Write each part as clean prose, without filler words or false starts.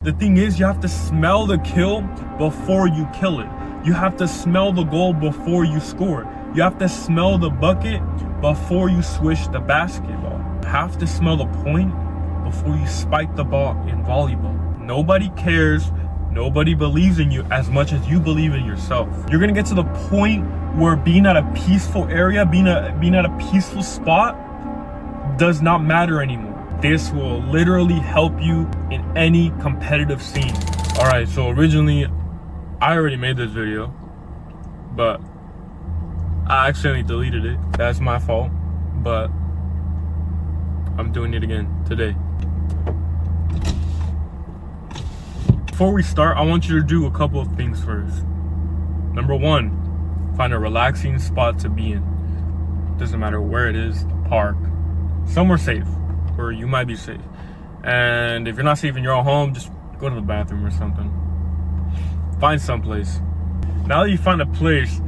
The thing is, you have to smell the kill before you kill it. You have to smell the goal before you score. You have to smell the bucket before you swish the basketball. You have to smell the point before you spike the ball in volleyball. Nobody cares. Nobody believes in you as much as you believe in yourself. You're gonna get to the point where being at a peaceful area, being at a peaceful spot does not matter anymore. This will literally help you in any competitive scene. All right, so originally I already made this video, but I accidentally deleted it. That's my fault, but I'm doing it again today. Before we start, I want you to do a couple of things first. Number one, find a relaxing spot to be in. Doesn't matter where it is, the park, somewhere safe, where you might be safe. And if you're not safe in your own home, just go to the bathroom or something. Find someplace. Now that you find a place,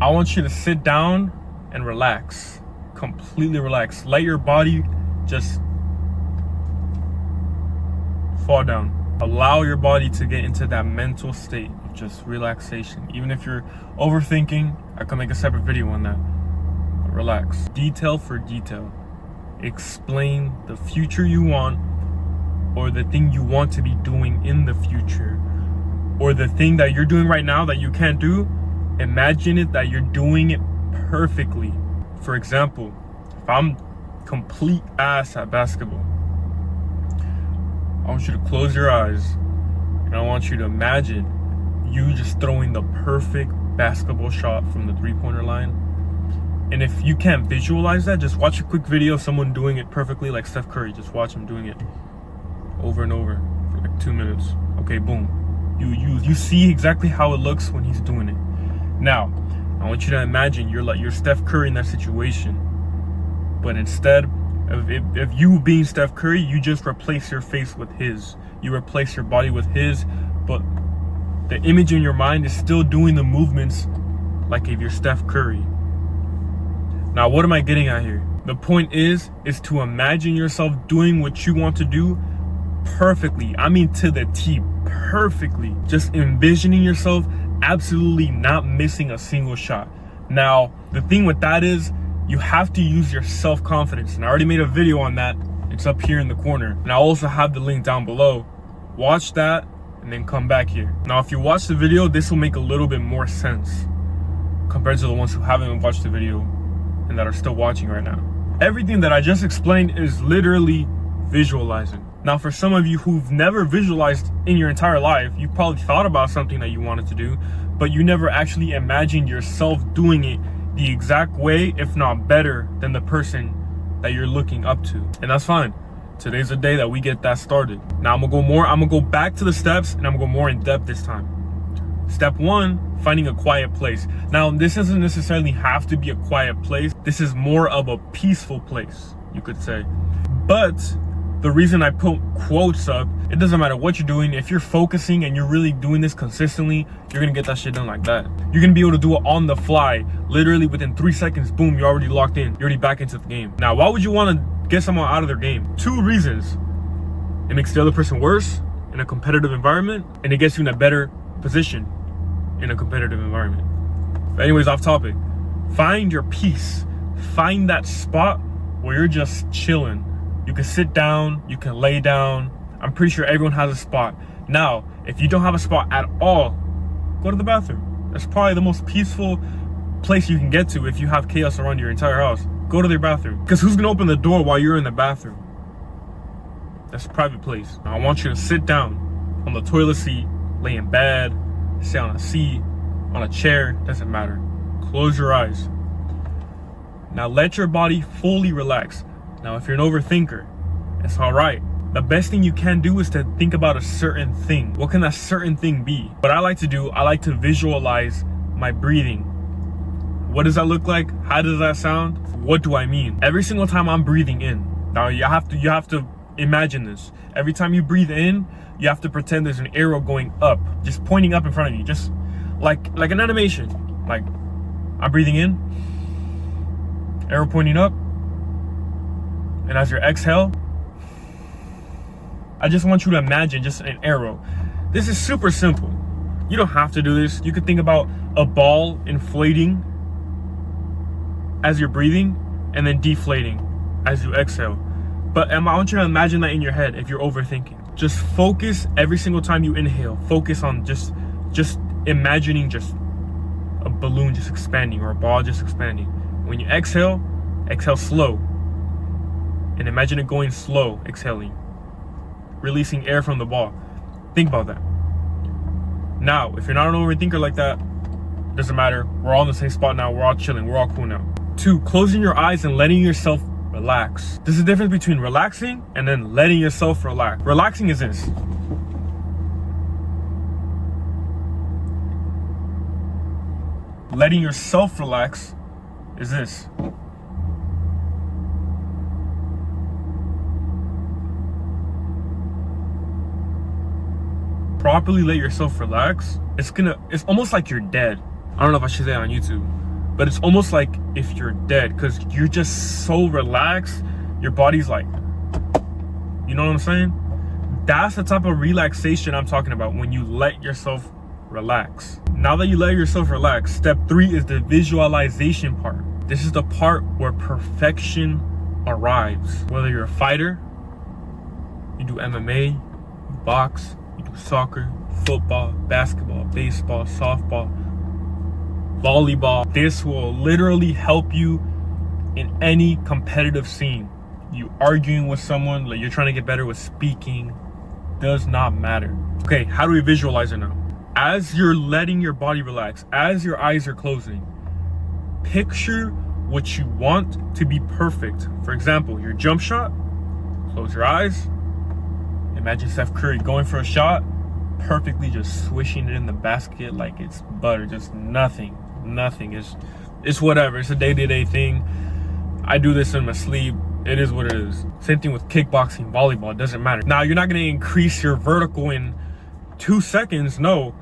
I want you to sit down and relax. Completely relax. Let your body just fall down. Allow your body to get into that mental state of just relaxation. Even if you're overthinking, I can make a separate video on that. But relax. Detail for detail. Explain the future you want, or the thing you want to be doing in the future, or the thing that you're doing right now that you can't do. Imagine it that you're doing it perfectly. For example, if I'm complete ass at basketball, I want you to close your eyes and I want you to imagine you just throwing the perfect basketball shot from the three-pointer line. And if you can't visualize that, just watch a quick video of someone doing it perfectly, like Steph Curry. Just watch him doing it over and over for like 2 minutes. Okay, boom. You see exactly how it looks when he's doing it. Now, I want you to imagine you're Steph Curry in that situation. But instead of if you being Steph Curry, you just replace your face with his. You replace your body with his, but the image in your mind is still doing the movements like if you're Steph Curry. Now, what am I getting at here? The point is to imagine yourself doing what you want to do perfectly. I mean, to the T, perfectly. Just envisioning yourself absolutely not missing a single shot. Now, the thing with that is you have to use your self-confidence. And I already made a video on that. It's up here in the corner. And I also have the link down below. Watch that and then come back here. Now, if you watch the video, this will make a little bit more sense compared to the ones who haven't watched the video and that are still watching right now. Everything that I just explained is literally visualizing. Now, for some of you who've never visualized in your entire life, you probably thought about something that you wanted to do, but you never actually imagined yourself doing it the exact way, if not better, than the person that you're looking up to. And that's fine. Today's the day that we get that started. Now I'm gonna go back to the steps and I'm gonna go more in depth this time. Step one, finding a quiet place. Now, this doesn't necessarily have to be a quiet place. This is more of a peaceful place, you could say. But the reason I put quotes up, it doesn't matter what you're doing. If you're focusing and you're really doing this consistently, you're gonna get that shit done like that. You're gonna be able to do it on the fly. Literally within 3 seconds, boom, you're already locked in. You're already back into the game. Now, why would you wanna get someone out of their game? 2 reasons. It makes the other person worse in a competitive environment, and it gets you in a better position in a competitive environment. But anyways, off topic. Find your peace. Find that spot where you're just chilling. You can sit down, you can lay down. I'm pretty sure everyone has a spot. Now, if you don't have a spot at all, go to the bathroom. That's probably the most peaceful place you can get to if you have chaos around your entire house. Go to their bathroom. Because who's gonna open the door while you're in the bathroom? That's a private place. Now, I want you to sit down on the toilet seat, lay in bed, sit on a seat, on a chair, doesn't matter. Close your eyes. Now let your body fully relax. Now, if you're an overthinker, it's all right. The best thing you can do is to think about a certain thing. What can that certain thing be? What I like to do, I like to visualize my breathing. What does that look like? How does that sound? What do I mean? Every single time I'm breathing in. Now you have to imagine this. Every time you breathe in, you have to pretend there's an arrow going up, just pointing up in front of you, just like an animation. Like, I'm breathing in, arrow pointing up, and as you exhale, I just want you to imagine just an arrow. This is super simple. You don't have to do this. You could think about a ball inflating as you're breathing and then deflating as you exhale. But I want you to imagine that in your head if you're overthinking. Just focus every single time you inhale. Focus on just imagining just a balloon just expanding or a ball just expanding. When you exhale, exhale slow. And imagine it going slow, exhaling. Releasing air from the ball. Think about that. Now, if you're not an overthinker like that, doesn't matter. We're all in the same spot now. We're all chilling. We're all cool now. 2, closing your eyes and letting yourself relax. There's a difference between relaxing and then letting yourself relax. Relaxing is this. Letting yourself relax is this. Properly let yourself relax, it's almost like you're dead. I don't know if I should say it on YouTube, but it's almost like if you're dead because you're just so relaxed. Your body's like, you know what I'm saying? That's the type of relaxation I'm talking about when you let yourself relax. Now that you let yourself relax, step 3 is the visualization part. This is the part where perfection arrives. Whether you're a fighter, you do MMA, you box, you do soccer, football, basketball, baseball, softball, volleyball. This will literally help you in any competitive scene. You arguing with someone, like you're trying to get better with speaking, does not matter. Okay, how do we visualize it now? As you're letting your body relax, as your eyes are closing, picture what you want to be perfect. For example, your jump shot, close your eyes. Imagine Steph Curry going for a shot, perfectly just swishing it in the basket like it's butter, just nothing. It's whatever. It's a day-to-day thing. I do this in my sleep. It is what it is. Same thing with kickboxing, volleyball. It doesn't matter. Now, you're not going to increase your vertical in 2 seconds, no,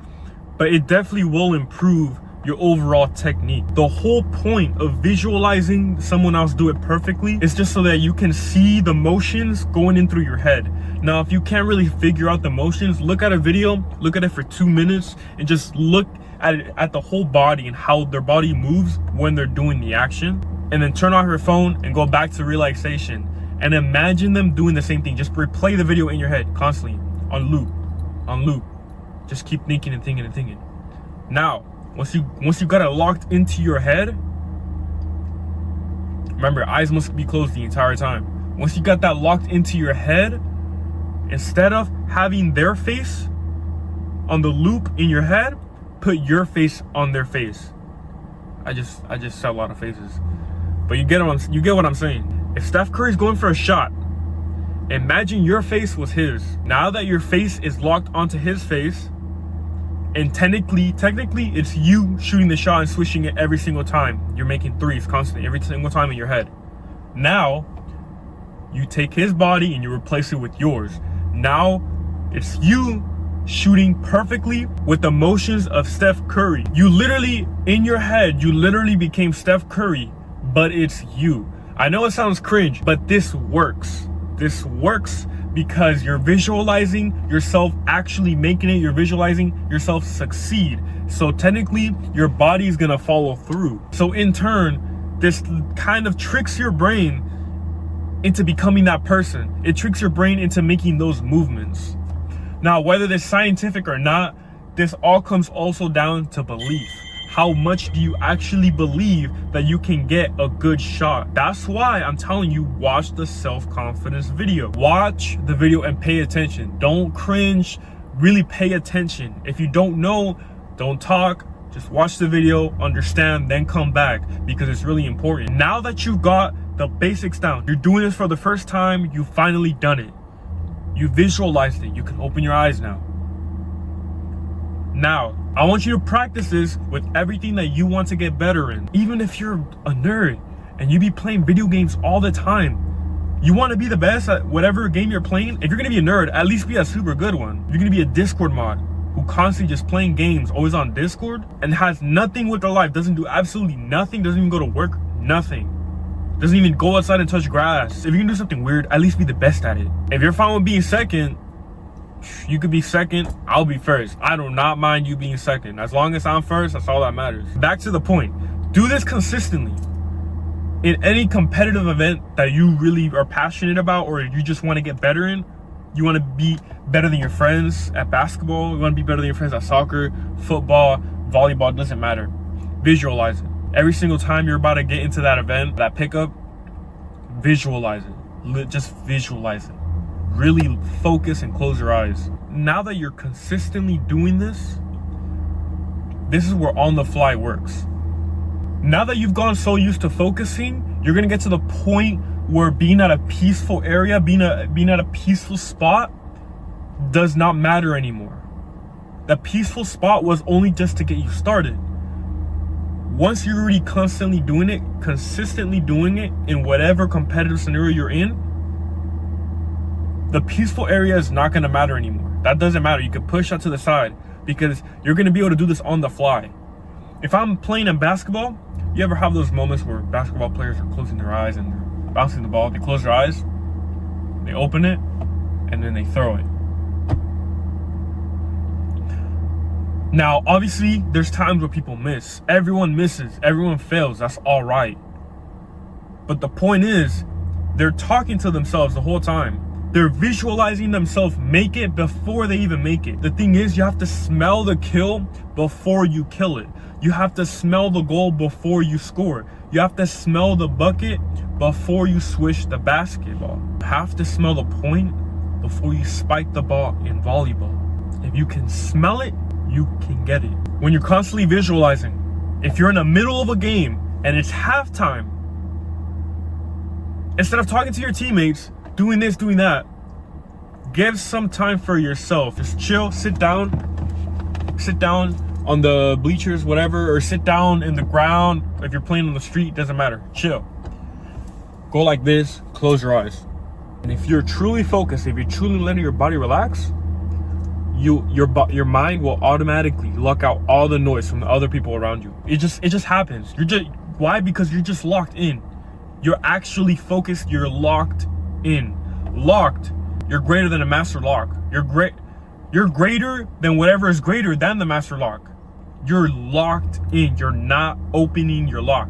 but it definitely will improve your overall technique. The whole point of visualizing someone else do it perfectly is just so that you can see the motions going in through your head. Now, if you can't really figure out the motions, look at a video, look at it for 2 minutes, and just look at it, at the whole body and how their body moves when they're doing the action. And then turn off your phone and go back to relaxation. And imagine them doing the same thing. Just replay the video in your head constantly, on loop. Just keep thinking and thinking and thinking. Now, once you got it locked into your head, remember, eyes must be closed the entire time. Once you got that locked into your head, instead of having their face on the loop in your head, put your face on their face. I just said a lot of faces, but you get what I'm saying. If Steph Curry's going for a shot, imagine your face was his. Now that your face is locked onto his face, and technically it's you shooting the shot and swishing it every single time. You're making threes constantly, every single time in your head. Now, you take his body and you replace it with yours. Now, it's you shooting perfectly with the motions of Steph Curry. You literally, in your head, you literally became Steph Curry, but it's you. I know it sounds cringe, but this works. This works because you're visualizing yourself actually making it. You're visualizing yourself succeed. So technically, your body is gonna follow through. So in turn, this kind of tricks your brain into becoming that person. It tricks your brain into making those movements. Now, whether this is scientific or not, this all comes also down to belief. How much do you actually believe that you can get a good shot? That's why I'm telling you, watch the self-confidence video. Watch the video and pay attention. Don't cringe, really pay attention. If you don't know, don't talk. Just watch the video, understand, then come back because it's really important. Now that you've got the basics down, you're doing this for the first time, you've finally done it. You visualized it. You can open your eyes now. Now, I want you to practice this with everything that you want to get better in. Even if you're a nerd and you be playing video games all the time, you want to be the best at whatever game you're playing. If you're going to be a nerd, at least be a super good one. If you're going to be a Discord mod who constantly just playing games, always on Discord, and has nothing with their life, doesn't do absolutely nothing, doesn't even go to work, nothing. Doesn't even go outside and touch grass. If you can do something weird, at least be the best at it. If you're fine with being second, You could be second, I'll be first. I do not mind you being second. As long as I'm first, that's all that matters. Back to the point. Do this consistently. In any competitive event that you really are passionate about or you just want to get better in, you want to be better than your friends at basketball, you want to be better than your friends at soccer, football, volleyball, doesn't matter. Visualize it. Every single time you're about to get into that event, that pickup, visualize it. Just visualize it. Really focus and close your eyes. Now that you're consistently doing this, this is where on the fly works. Now that you've gone so used to focusing, you're gonna get to the point where being at a peaceful area, being at a peaceful spot does not matter anymore. The peaceful spot was only just to get you started. Once you're already constantly doing it, consistently doing it in whatever competitive scenario you're in, the peaceful area is not gonna matter anymore. That doesn't matter. You can push that to the side because you're gonna be able to do this on the fly. If I'm playing in basketball, you ever have those moments where basketball players are closing their eyes and they're bouncing the ball? They close their eyes, they open it, and then they throw it. Now, obviously, there's times where people miss. Everyone misses. Everyone fails. That's all right. But the point is, they're talking to themselves the whole time. They're visualizing themselves make it before they even make it. The thing is, you have to smell the kill before you kill it. You have to smell the goal before you score. You have to smell the bucket before you swish the basketball. You have to smell the point before you spike the ball in volleyball. If you can smell it, you can get it. When you're constantly visualizing, if you're in the middle of a game and it's halftime, instead of talking to your teammates, doing this, doing that, give some time for yourself. Just chill, sit down on the bleachers, whatever, or sit down in the ground. If you're playing on the street, doesn't matter. Chill. Go like this, close your eyes. And if you're truly focused, if you're truly letting your body relax, your mind will automatically lock out all the noise from the other people around you. It just happens. Why? Because you're just locked in. You're actually focused. You're locked in. Locked. You're greater than a master lock. You're greater than whatever is greater than the master lock. You're locked in. You're not opening your lock.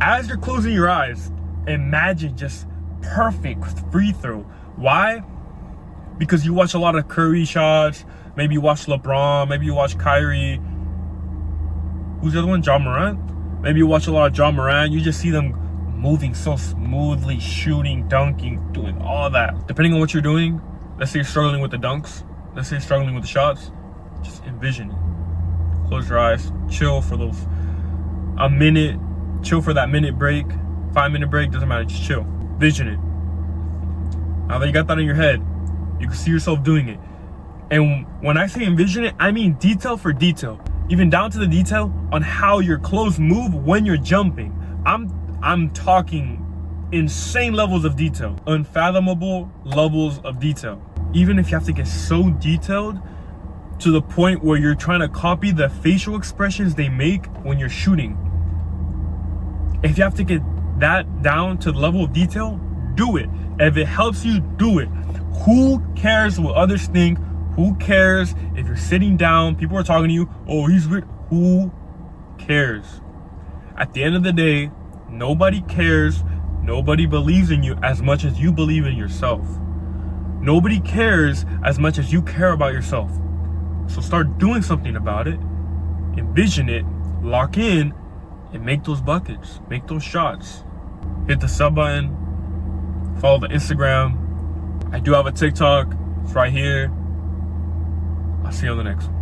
As you're closing your eyes, imagine just perfect free throw. Why? Because you watch a lot of Curry shots. Maybe you watch LeBron. Maybe you watch Kyrie. Who's the other one? Ja Morant. Maybe you watch a lot of Ja Morant. You just see them moving so smoothly, shooting, dunking, doing all that. Depending on what you're doing, let's say you're struggling with the dunks. Let's say you're struggling with the shots. Just envision it. Close your eyes. Chill for a minute. Chill for that minute break. 5-minute break. Doesn't matter. Just chill. Vision it. Now that you got that in your head, you can see yourself doing it. And when I say envision it, I mean detail for detail. Even down to the detail on how your clothes move when you're jumping. I'm talking insane levels of detail. Unfathomable levels of detail. Even if you have to get so detailed to the point where you're trying to copy the facial expressions they make when you're shooting. If you have to get that down to the level of detail, do it. If it helps you, do it. Who cares what others think? Who cares if you're sitting down, people are talking to you, oh, he's weird. Who cares? At the end of the day, nobody cares. Nobody believes in you as much as you believe in yourself. Nobody cares as much as you care about yourself. So start doing something about it. Envision it. Lock in. And make those buckets. Make those shots. Hit the sub button. Follow the Instagram. I do have a TikTok. It's right here. I'll see you on the next one.